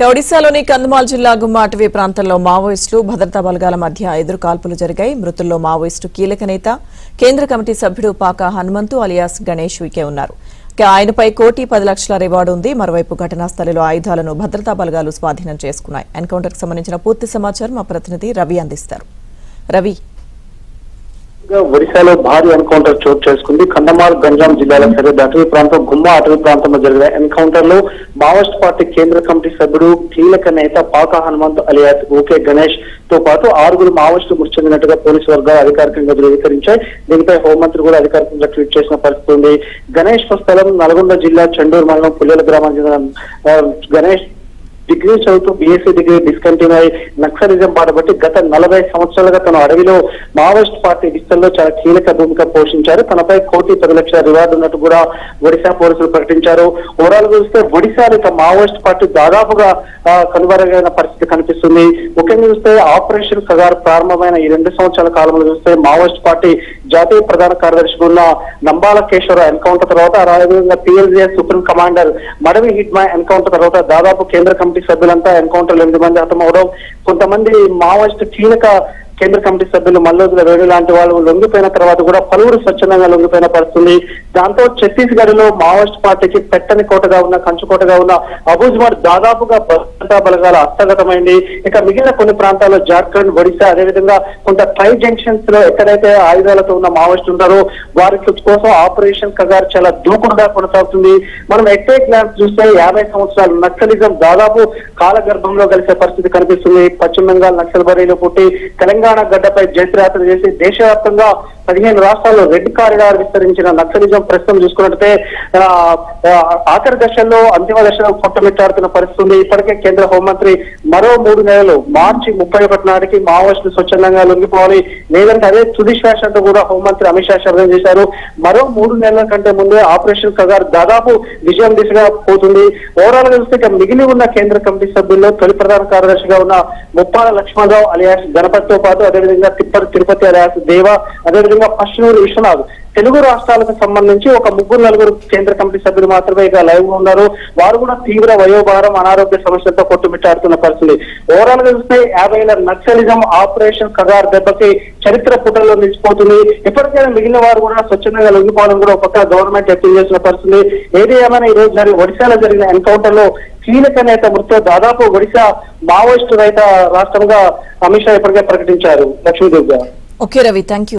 ఒడిశాలోని కంధమాల్ జిల్లా గుమ్మ అటవీ ప్రాంతంలో మావోయిస్టులు భద్రతా బలగాల మధ్య ఎదురు కాల్పులు జరిగాయి. మృతుల్లో మావోయిస్టు కీలక నేత కేంద్ర కమిటీ సభ్యుడు పాక హనుమంతు అలియాస్ గణేష్ వికే ఉన్నారు. ఆయనపై 1,10,00,000 రివార్డు ఉంది. మరోవైపు ఘటనా స్థలిలో ఆయుధాలను భద్రతా బలగాలు స్వాధీనం చేసుకున్నాయి. ఎన్కౌంటర్కు సంబంధించిన పూర్తి సమాచారం మా ప్రతినిధి రవి అందిస్తారు. రవి, ఒడిశాలో భారీ ఎన్కౌంటర్ చోటు చేసుకుంది. కంధమాల్ గంజాం జిల్లాల సరిహద్దు అటవీ ప్రాంతం గుమ్మ అటవీ ప్రాంతంలో జరిగిన ఎన్కౌంటర్ లో మావోయిస్ట్ పార్టీ కేంద్ర కమిటీ సభ్యుడు కీలక నేత పాక హనుమంత్ అలియాస్ ఓకే గణేష్ తో పాటు 6 మావోయిస్టులు మృతి చెందినట్టుగా పోలీసు వర్గాలు అధికారికంగా ధృవీకరించాయి. దీనిపై హోంమంత్రి కూడా అధికారికంగా ట్వీట్ చేసిన పరిస్థితి ఉంది. గణేష్ స్వస్థలం నల్గొండ జిల్లా చండూరు మండలం పుల్లెల గ్రామానికి చెందిన గణేష్ డిగ్రీ చదువుతూ బీఎస్సీ డిగ్రీ డిస్కంటిన్యూ అయి నక్సలిజం బాధపట్టి గత 40 సంవత్సరాలుగా తన అడవిలో మావోయిస్ట్ పార్టీ విస్తరణలో చాలా కీలక భూమిక పోషించారు. తనపై 1,10,00,000 రివార్డు ఉన్నట్టు కూడా ఒడిశా పోలీసులు ప్రకటించారు. ఓవరాల్ చూస్తే ఒడిశాలో మావోయిస్ట్ పార్టీ దాదాపుగా కనుమరుగైన పరిస్థితి కనిపిస్తుంది. ముఖ్యంగా చూస్తే ఆపరేషన్ కగార్ ప్రారంభమైన ఈ 2 సంవత్సరాల కాలంలో చూస్తే మావోయిస్ట్ పార్టీ జాతీయ ప్రధాన కార్యదర్శిగా ఉన్న నంబాల కేశవర ఎన్కౌంటర్ తర్వాత అదేవిధంగా PLGS supreme commander Madvi Hidma encounter తర్వాత దాదాపు కేంద్ర కమిటీ సభ్యులంతా ఎన్కౌంటర్ 8 మంది హతమవడం, కొంతమంది మావోయిస్ట్ కీలక కేంద్ర కమిటీ సభ్యులు మల్లోజుల వేణు లాంటి వాళ్ళు లొంగిపోయిన తర్వాత కూడా పలువురు స్వచ్ఛందంగా లొంగిపోయిన పరిస్థితుంది. దాంతో ఛత్తీస్గఢ్ లో మావోయిస్ట్ పార్టీకి పెట్టని కోటగా ఉన్న కంచుకోటగా ఉన్న అబూజ్మర్ దాదాపుగా భద్రతా బలగాల హస్తగతమైంది. ఇక మిగిలిన కొన్ని ప్రాంతాల్లో జార్ఖండ్, ఒడిశా అదేవిధంగా కొంత ట్రై జంక్షన్స్ లో ఎక్కడైతే ఆయుధాలతో ఉన్న మావోయిస్టులు ఉంటారో వారి కోసం ఆపరేషన్ కగార్ చాలా దూకుడుగా కొనసాగుతుంది. మనం ఎట్టే గ్లాన్స్ చూస్తే 50 సంవత్సరాలు నక్సలిజం దాదాపు కాలగర్భంలో కలిసే పరిస్థితి కనిపిస్తుంది. పశ్చిమ బెంగాల్ నక్సల్ బరీలో పుట్టి తెలంగాణ గడ్డపై జైత్రయాత్ర చేసి దేశవ్యాప్తంగా 15 రాష్ట్రాల్లో రెడ్ కారిడార్ విస్తరించిన నక్సలిజం ప్రస్తుతం చూసుకున్నట్లయితే ఆఖరి దశల్లో అంతిమ దశలో కొట్టమిట్టాడుతున్న పరిస్థితి ఉంది. ఇప్పటికే కేంద్ర హోంమంత్రి మరో 3 నెలలు మార్చి 31 నాటికి మావోయిస్టులు స్వచ్ఛందంగా లొంగిపోవాలి, లేదంటే అదే తుది శ్వాస అంటూ కూడా హోంమంత్రి అమిత్ షా శబ్దం చేశారు. మరో 3 నెలల కంటే ముందే ఆపరేషన్ కగార్ దాదాపు విజయం దిశగా పోతుంది. ఓవరాల్ గా చూస్తే మిగిలి ఉన్న కేంద్ర కమిటీ సభ్యుల్లో తొలి ప్రధాన కార్యదర్శిగా ఉన్న ముప్పాల లక్ష్మణరావు అలియాస్ గణపతితో పాటు అదేవిధంగా తిరుపతి అలియాస్ దేవ, అదేవిధంగా పశ్చిమూరు విశ్వనాథ్ తెలుగు రాష్ట్రాలకు సంబంధించి ఒక 3-4 కేంద్ర కమిటీ సభ్యులు మాత్రమే ఇక లైవ్ లో ఉన్నారు. వారు కూడా తీవ్ర వయోభారం, అనారోగ్య సమస్యలతో కొట్టుమిట్టాడుతున్న పరిస్థితి. ఓవరాల్ గా చూస్తే 50 ఏళ్ల నక్సలిజం ఆపరేషన్ కగార్ దెబ్బకి చరిత్ర పుటల్లో నిలిచిపోతుంది. ఇప్పటికైనా మిగిలిన వారు కూడా స్వచ్ఛందంగా లొంగిపోవడం కూడా ఒక గవర్నమెంట్ ఎత్తులు చేసిన పరిస్థితి. ఏది ఏమైనా ఈ రోజు ఒడిశాలో జరిగిన ఎన్కౌంటర్ లో కీలక నేత మృతితో దాదాపు ఒడిశా మావోయిస్టు రహిత రాష్ట్రంగా అమిత్ షా ఇప్పటికే ప్రకటించారు. Lakshmidevi. Okay Ravi, thank you.